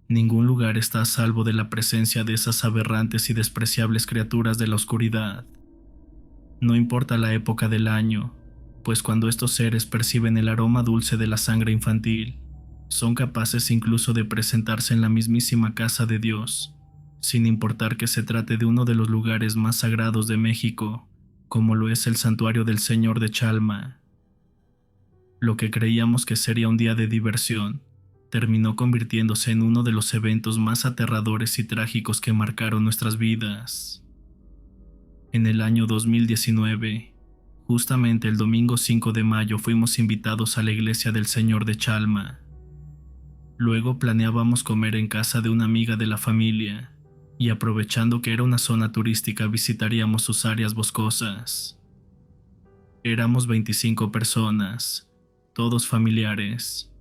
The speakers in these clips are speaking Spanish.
Ningún lugar está a salvo de la presencia de esas aberrantes y despreciables criaturas de la oscuridad. No importa la época del año, pues cuando estos seres perciben el aroma dulce de la sangre infantil, son capaces incluso de presentarse en la mismísima casa de Dios, sin importar que se trate de uno de los lugares más sagrados de México, como lo es el santuario del Señor de Chalma. Lo que creíamos que sería un día de diversión, terminó convirtiéndose en uno de los eventos más aterradores y trágicos que marcaron nuestras vidas. En el año 2019, justamente el domingo 5 de mayo, fuimos invitados a la iglesia del Señor de Chalma. Luego planeábamos comer en casa de una amiga de la familia, y aprovechando que era una zona turística visitaríamos sus áreas boscosas. Éramos 25 personas, todos familiares.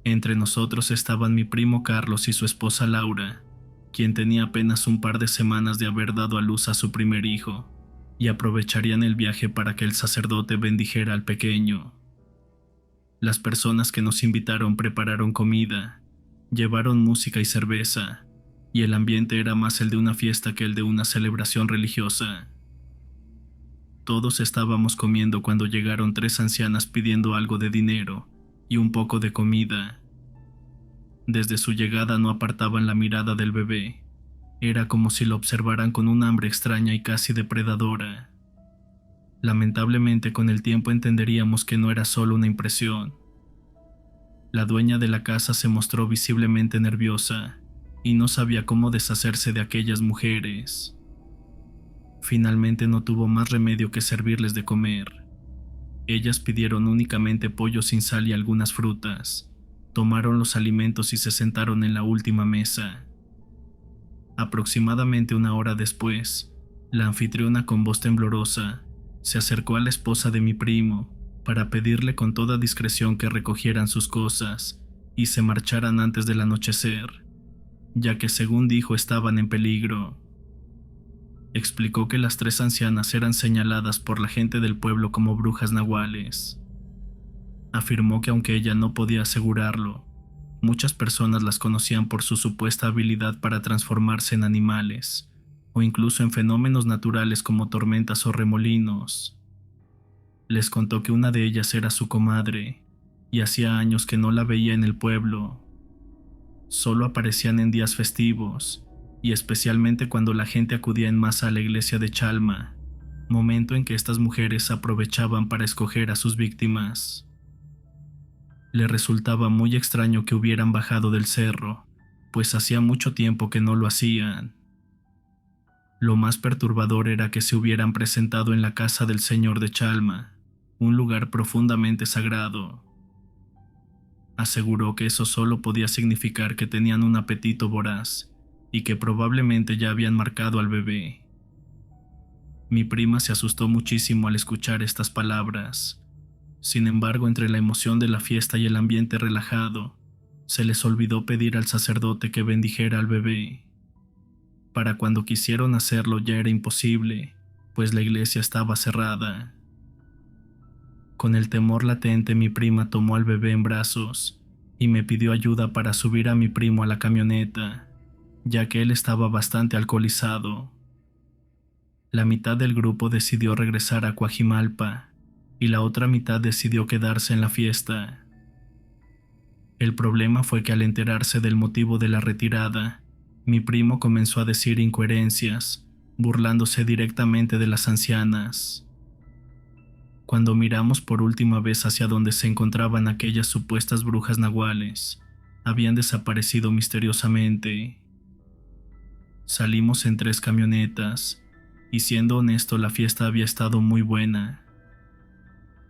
Entre nosotros estaban mi primo Carlos y su esposa Laura, quien tenía apenas un par de semanas de haber dado a luz a su primer hijo, y aprovecharían el viaje para que el sacerdote bendijera al pequeño. Las personas que nos invitaron prepararon comida, llevaron música y cerveza, y el ambiente era más el de una fiesta que el de una celebración religiosa. Todos estábamos comiendo cuando llegaron tres ancianas pidiendo algo de dinero y un poco de comida. Desde su llegada no apartaban la mirada del bebé. Era como si lo observaran con una hambre extraña y casi depredadora. Lamentablemente, con el tiempo entenderíamos que no era solo una impresión. La dueña de la casa se mostró visiblemente nerviosa y no sabía cómo deshacerse de aquellas mujeres. Finalmente no tuvo más remedio que servirles de comer. Ellas pidieron únicamente pollo sin sal y algunas frutas. Tomaron los alimentos y se sentaron en la última mesa. Aproximadamente una hora después, la anfitriona, con voz temblorosa, se acercó a la esposa de mi primo para pedirle con toda discreción que recogieran sus cosas y se marcharan antes del anochecer, ya que según dijo estaban en peligro. Explicó que las tres ancianas eran señaladas por la gente del pueblo como brujas nahuales. Afirmó que aunque ella no podía asegurarlo, muchas personas las conocían por su supuesta habilidad para transformarse en animales, o incluso en fenómenos naturales como tormentas o remolinos. Les contó que una de ellas era su comadre, y hacía años que no la veía en el pueblo. Solo aparecían en días festivos, y especialmente cuando la gente acudía en masa a la iglesia de Chalma, momento en que estas mujeres aprovechaban para escoger a sus víctimas. Le resultaba muy extraño que hubieran bajado del cerro, pues hacía mucho tiempo que no lo hacían. Lo más perturbador era que se hubieran presentado en la casa del Señor de Chalma, un lugar profundamente sagrado. Aseguró que eso solo podía significar que tenían un apetito voraz y que probablemente ya habían marcado al bebé. Mi prima se asustó muchísimo al escuchar estas palabras. Sin embargo, entre la emoción de la fiesta y el ambiente relajado, se les olvidó pedir al sacerdote que bendijera al bebé. Para cuando quisieron hacerlo ya era imposible, pues la iglesia estaba cerrada. Con el temor latente, mi prima tomó al bebé en brazos y me pidió ayuda para subir a mi primo a la camioneta, ya que él estaba bastante alcoholizado. La mitad del grupo decidió regresar a Coajimalpa y la otra mitad decidió quedarse en la fiesta. El problema fue que al enterarse del motivo de la retirada, mi primo comenzó a decir incoherencias, burlándose directamente de las ancianas. Cuando miramos por última vez hacia donde se encontraban aquellas supuestas brujas nahuales, habían desaparecido misteriosamente. Salimos en 3 camionetas, y siendo honesto, la fiesta había estado muy buena.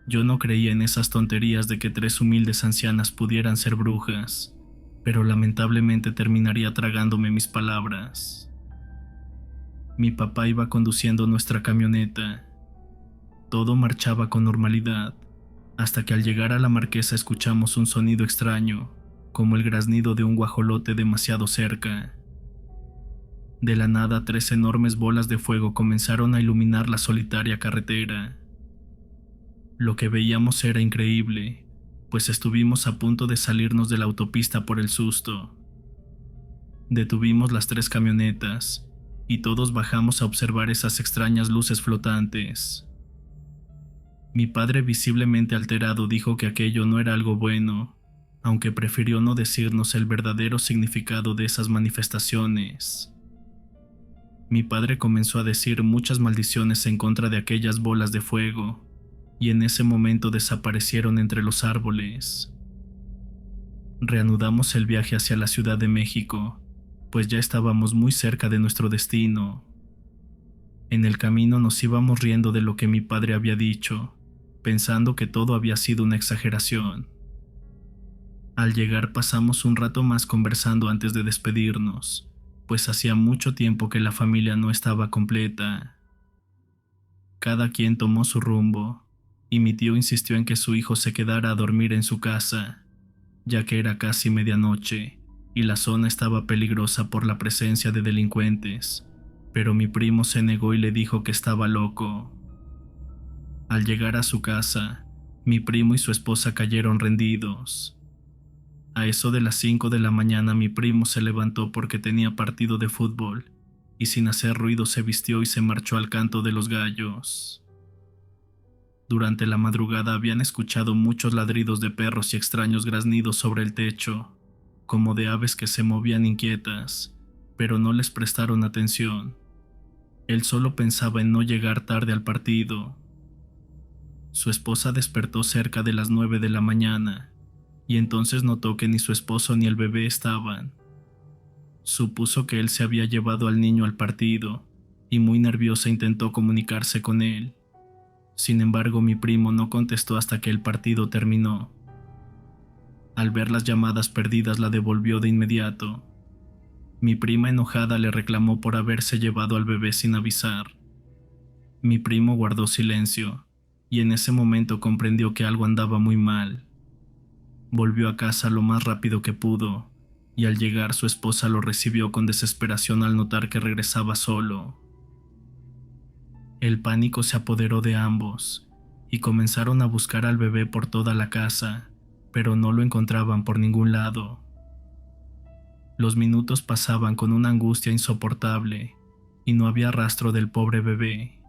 Yo no creía en esas tonterías de que 3 humildes ancianas pudieran ser brujas, pero lamentablemente terminaría tragándome mis palabras. Mi papá iba conduciendo nuestra camioneta. Todo marchaba con normalidad, hasta que al llegar a la Marquesa escuchamos un sonido extraño, como el graznido de un guajolote demasiado cerca. De la nada, 3 enormes bolas de fuego comenzaron a iluminar la solitaria carretera. Lo que veíamos era increíble, pues estuvimos a punto de salirnos de la autopista por el susto. Detuvimos las 3 camionetas y todos bajamos a observar esas extrañas luces flotantes. Mi padre, visiblemente alterado, dijo que aquello no era algo bueno, aunque prefirió no decirnos el verdadero significado de esas manifestaciones. Mi padre comenzó a decir muchas maldiciones en contra de aquellas bolas de fuego, y en ese momento desaparecieron entre los árboles. Reanudamos el viaje hacia la Ciudad de México, pues ya estábamos muy cerca de nuestro destino. En el camino nos íbamos riendo de lo que mi padre había dicho, pensando que todo había sido una exageración. Al llegar pasamos un rato más conversando antes de despedirnos, pues hacía mucho tiempo que la familia no estaba completa. Cada quien tomó su rumbo, y mi tío insistió en que su hijo se quedara a dormir en su casa, ya que era casi medianoche y la zona estaba peligrosa por la presencia de delincuentes, pero mi primo se negó y le dijo que estaba loco. Al llegar a su casa, mi primo y su esposa cayeron rendidos. A eso de las 5 de la mañana mi primo se levantó porque tenía partido de fútbol y sin hacer ruido se vistió y se marchó al canto de los gallos. Durante la madrugada habían escuchado muchos ladridos de perros y extraños graznidos sobre el techo, como de aves que se movían inquietas, pero no les prestaron atención. Él solo pensaba en no llegar tarde al partido. Su esposa despertó cerca de las 9 de la mañana y entonces notó que ni su esposo ni el bebé estaban. Supuso que él se había llevado al niño al partido y muy nerviosa intentó comunicarse con él. Sin embargo, mi primo no contestó hasta que el partido terminó. Al ver las llamadas perdidas la devolvió de inmediato. Mi prima enojada le reclamó por haberse llevado al bebé sin avisar. Mi primo guardó silencio y en ese momento comprendió que algo andaba muy mal. Volvió a casa lo más rápido que pudo y al llegar su esposa lo recibió con desesperación al notar que regresaba solo. El pánico se apoderó de ambos y comenzaron a buscar al bebé por toda la casa, pero no lo encontraban por ningún lado. Los minutos pasaban con una angustia insoportable y no había rastro del pobre bebé.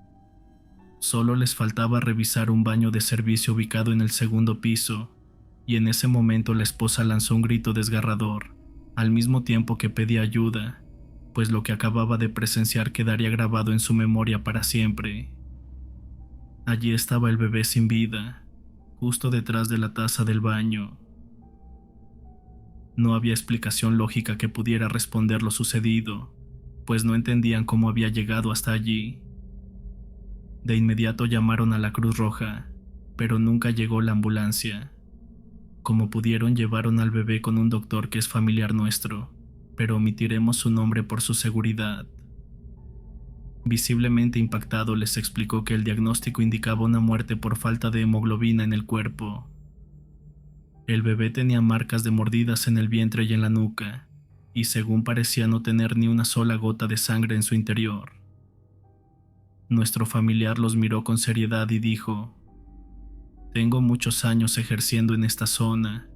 Solo les faltaba revisar un baño de servicio ubicado en el segundo piso, y en ese momento la esposa lanzó un grito desgarrador, al mismo tiempo que pedía ayuda, pues lo que acababa de presenciar quedaría grabado en su memoria para siempre. Allí estaba el bebé sin vida, justo detrás de la taza del baño. No había explicación lógica que pudiera responder lo sucedido, pues no entendían cómo había llegado hasta allí. De inmediato llamaron a la Cruz Roja, pero nunca llegó la ambulancia. Como pudieron, llevaron al bebé con un doctor que es familiar nuestro, pero omitiremos su nombre por su seguridad. Visiblemente impactado, les explicó que el diagnóstico indicaba una muerte por falta de hemoglobina en el cuerpo. El bebé tenía marcas de mordidas en el vientre y en la nuca, y según parecía no tener ni una sola gota de sangre en su interior. Nuestro familiar los miró con seriedad y dijo: «Tengo muchos años ejerciendo en esta zona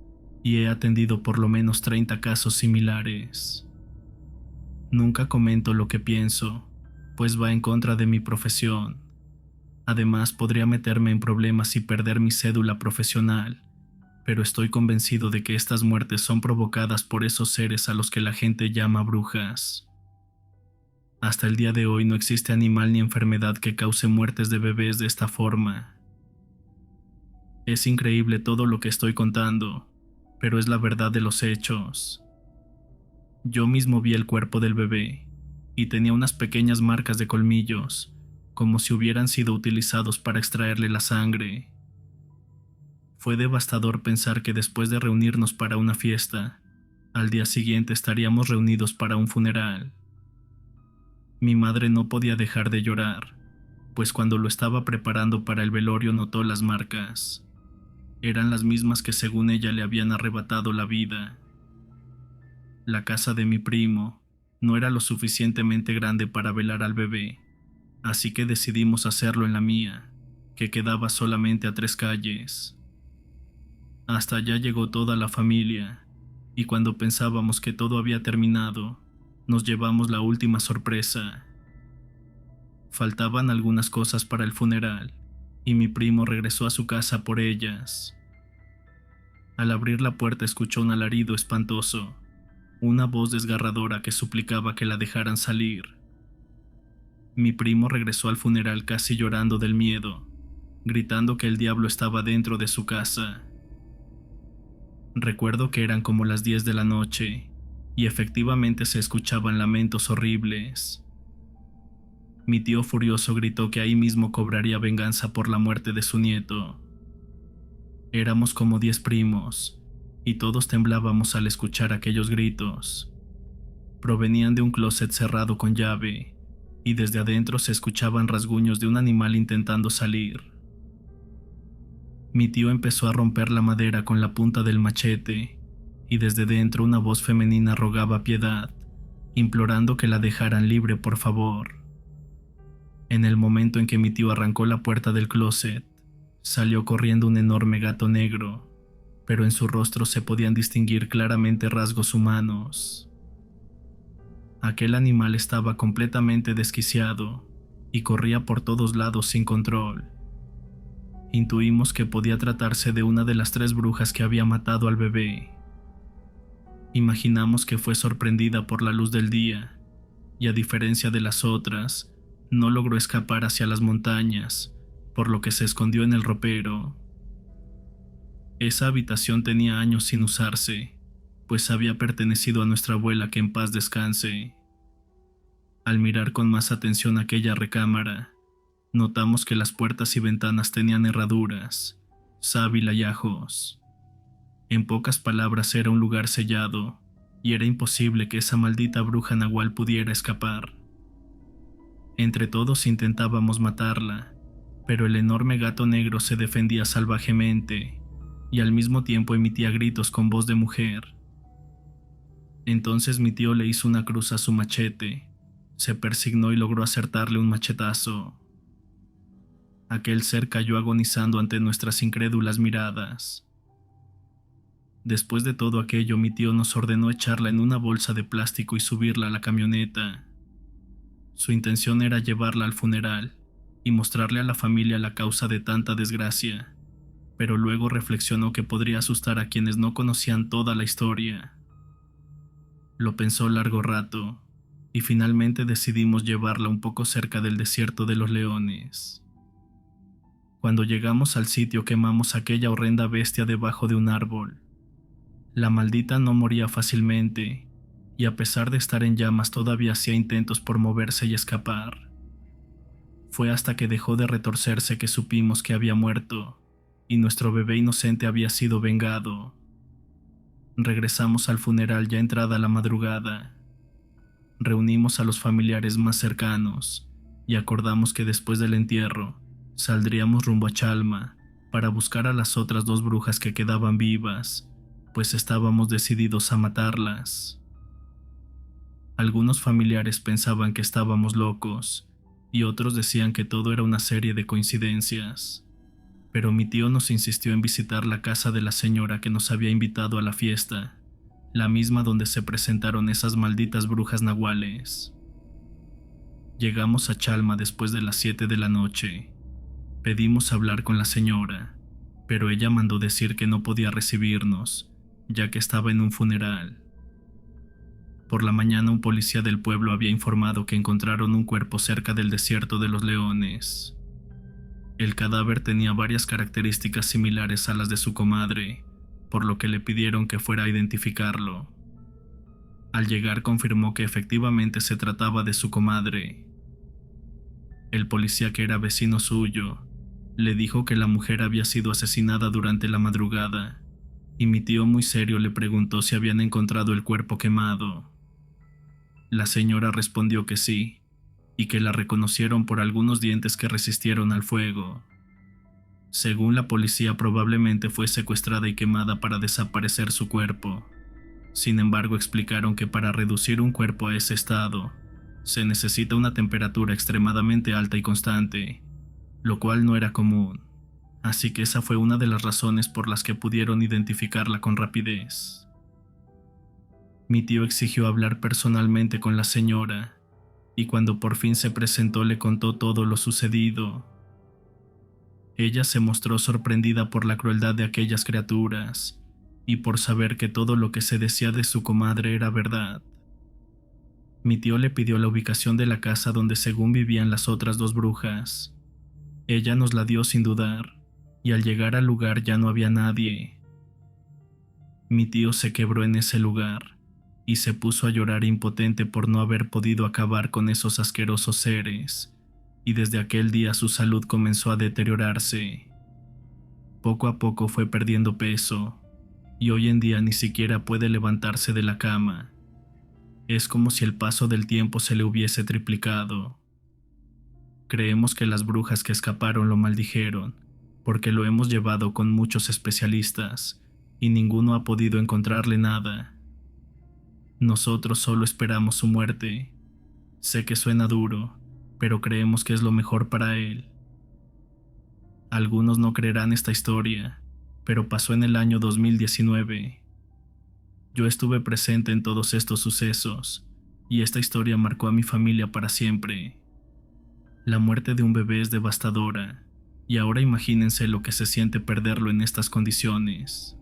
y he atendido por lo menos 30 casos similares. Nunca comento lo que pienso, pues va en contra de mi profesión. Además, podría meterme en problemas y perder mi cédula profesional, pero estoy convencido de que estas muertes son provocadas por esos seres a los que la gente llama brujas. Hasta el día de hoy no existe animal ni enfermedad que cause muertes de bebés de esta forma. Es increíble todo lo que estoy contando, pero es la verdad de los hechos. Yo mismo vi el cuerpo del bebé y tenía unas pequeñas marcas de colmillos, como si hubieran sido utilizados para extraerle la sangre. Fue devastador pensar que después de reunirnos para una fiesta, al día siguiente estaríamos reunidos para un funeral. Mi madre no podía dejar de llorar, pues cuando lo estaba preparando para el velorio notó las marcas. Eran las mismas que según ella le habían arrebatado la vida. La casa de mi primo no era lo suficientemente grande para velar al bebé, así que decidimos hacerlo en la mía, que quedaba solamente a 3 calles. Hasta allá llegó toda la familia, y cuando pensábamos que todo había terminado, nos llevamos la última sorpresa. Faltaban algunas cosas para el funeral, y mi primo regresó a su casa por ellas. Al abrir la puerta escuchó un alarido espantoso, una voz desgarradora que suplicaba que la dejaran salir. Mi primo regresó al funeral casi llorando del miedo, gritando que el diablo estaba dentro de su casa. Recuerdo que eran como las 10 de la noche, y efectivamente se escuchaban lamentos horribles. Mi tío furioso gritó que ahí mismo cobraría venganza por la muerte de su nieto. Éramos como 10 primos, y todos temblábamos al escuchar aquellos gritos. Provenían de un closet cerrado con llave, y desde adentro se escuchaban rasguños de un animal intentando salir. Mi tío empezó a romper la madera con la punta del machete, y desde dentro una voz femenina rogaba piedad, implorando que la dejaran libre por favor. En el momento en que mi tío arrancó la puerta del closet, salió corriendo un enorme gato negro, pero en su rostro se podían distinguir claramente rasgos humanos. Aquel animal estaba completamente desquiciado y corría por todos lados sin control. Intuimos que podía tratarse de una de las 3 brujas que había matado al bebé. Imaginamos que fue sorprendida por la luz del día, y a diferencia de las otras, no logró escapar hacia las montañas, por lo que se escondió en el ropero. Esa habitación tenía años sin usarse, pues había pertenecido a nuestra abuela, que en paz descanse. Al mirar con más atención aquella recámara, notamos que las puertas y ventanas tenían herraduras, sábila y ajos. En pocas palabras, era un lugar sellado, y era imposible que esa maldita bruja nahual pudiera escapar. Entre todos intentábamos matarla, pero el enorme gato negro se defendía salvajemente, y al mismo tiempo emitía gritos con voz de mujer. Entonces mi tío le hizo una cruz a su machete, se persignó y logró acertarle un machetazo. Aquel ser cayó agonizando ante nuestras incrédulas miradas. Después de todo aquello, mi tío nos ordenó echarla en una bolsa de plástico y subirla a la camioneta. Su intención era llevarla al funeral y mostrarle a la familia la causa de tanta desgracia, pero luego reflexionó que podría asustar a quienes no conocían toda la historia. Lo pensó largo rato, y finalmente decidimos llevarla un poco cerca del desierto de los leones. Cuando llegamos al sitio, quemamos aquella horrenda bestia debajo de un árbol. La maldita no moría fácilmente, y a pesar de estar en llamas todavía hacía intentos por moverse y escapar. Fue hasta que dejó de retorcerse que supimos que había muerto, y nuestro bebé inocente había sido vengado. Regresamos al funeral ya entrada la madrugada. Reunimos a los familiares más cercanos, y acordamos que después del entierro, saldríamos rumbo a Chalma para buscar a las otras 2 brujas que quedaban vivas, pues estábamos decididos a matarlas. Algunos familiares pensaban que estábamos locos, y otros decían que todo era una serie de coincidencias, pero mi tío nos insistió en visitar la casa de la señora que nos había invitado a la fiesta, la misma donde se presentaron esas malditas brujas nahuales. Llegamos a Chalma después de las 7 de la noche. Pedimos hablar con la señora, pero ella mandó decir que no podía recibirnos, ya que estaba en un funeral. Por la mañana un policía del pueblo había informado que encontraron un cuerpo cerca del desierto de los leones. El cadáver tenía varias características similares a las de su comadre, por lo que le pidieron que fuera a identificarlo. Al llegar confirmó que efectivamente se trataba de su comadre. El policía, que era vecino suyo, le dijo que la mujer había sido asesinada durante la madrugada, y mi tío muy serio le preguntó si habían encontrado el cuerpo quemado. La señora respondió que sí, y que la reconocieron por algunos dientes que resistieron al fuego. Según la policía, probablemente fue secuestrada y quemada para desaparecer su cuerpo. Sin embargo, explicaron que para reducir un cuerpo a ese estado, se necesita una temperatura extremadamente alta y constante, lo cual no era común, así que esa fue una de las razones por las que pudieron identificarla con rapidez. Mi tío exigió hablar personalmente con la señora, y cuando por fin se presentó le contó todo lo sucedido. Ella se mostró sorprendida por la crueldad de aquellas criaturas, y por saber que todo lo que se decía de su comadre era verdad. Mi tío le pidió la ubicación de la casa donde según vivían las otras dos brujas. Ella nos la dio sin dudar, y al llegar al lugar ya no había nadie. Mi tío se quebró en ese lugar, y se puso a llorar impotente por no haber podido acabar con esos asquerosos seres, y desde aquel día su salud comenzó a deteriorarse. Poco a poco fue perdiendo peso, y hoy en día ni siquiera puede levantarse de la cama. Es como si el paso del tiempo se le hubiese triplicado. Creemos que las brujas que escaparon lo maldijeron, porque lo hemos llevado con muchos especialistas, y ninguno ha podido encontrarle nada. Nosotros solo esperamos su muerte. Sé que suena duro, pero creemos que es lo mejor para él. Algunos no creerán esta historia, pero pasó en el año 2019. Yo estuve presente en todos estos sucesos, y esta historia marcó a mi familia para siempre. La muerte de un bebé es devastadora, y ahora imagínense lo que se siente perderlo en estas condiciones.